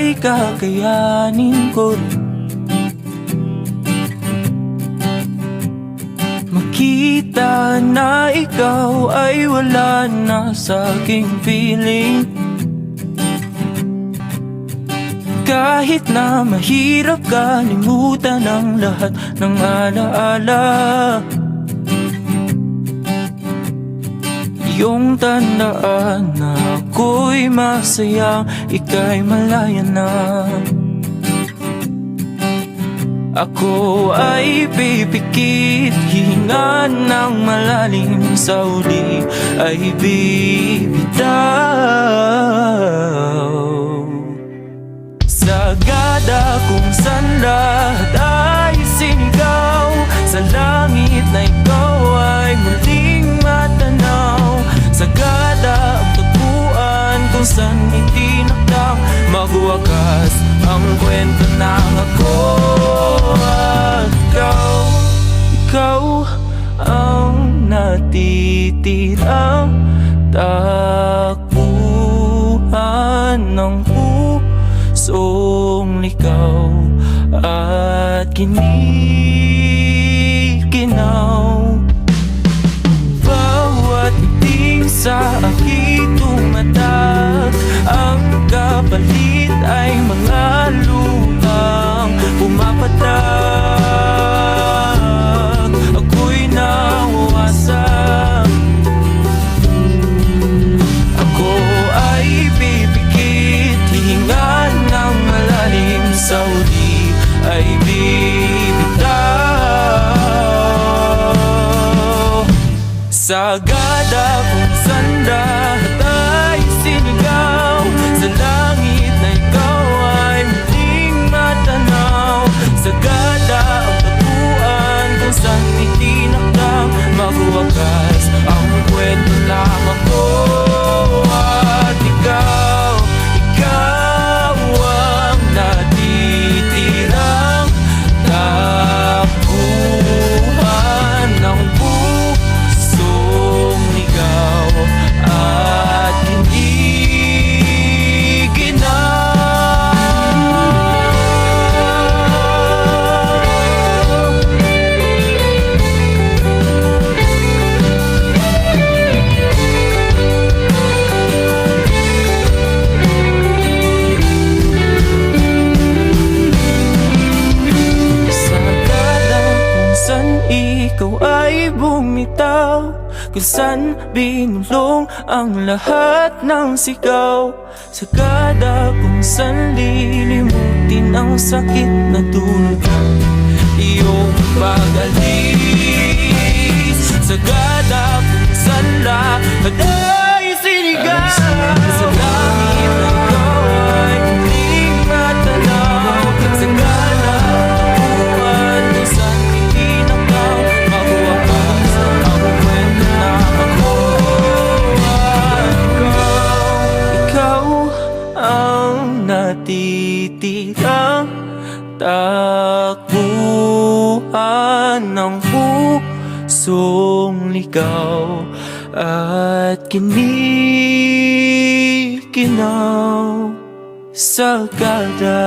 ay kakayanin ko rin. Makita na ikaw ay wala na sa'king feeling. Kahit na mahirap kalimutan ang lahat ng alaala, iyong tandaan na ako'y masaya, ika'y malaya na. Ako ay pipikit, hihinga ng malalim, sa uli ay bibitaw. Sagada kung saan lahat ay sinigaw, sa langit na ikaw ay muling matanaw. Sagada ang tagpuan kung saan itinakdang magwakas ang kwento ng ako at ikaw. Ikaw ang natitirang takbuhan ng pusong ligaw at kinikinaw. Bawat iting sa aking tumatak, ang kapalit ay mga lupang pumapatak. Ako'y nawawasak, ako ay pipikit, hihinga ng malalim, sa uli ay bibitaw. Sagada kung saan lahat ay sinigaw, sa langit na ikaw ay muling matanaw. Sagada ang tagpuan kung saan itinakdang magwakas ang kwento ng ako at ikaw. Ikaw ang natitirang takbuhan ng pusong ligaw at ikaw ay bumitaw, kung saan binulong ang lahat ng sigaw. Sagada kung saan lilimutin ang sakit na dulot ng iyong pag-alis. Sagada kung saan lahat ay sinigaw, sa langit na ikaw ay muling matanaw. Sagada ang kung saan itinakdaw magwakas ang kwento na ako at ikaw. Ikaw ang natitirang takbuhan ng pusong ligaw at kinikinaw. Sagada.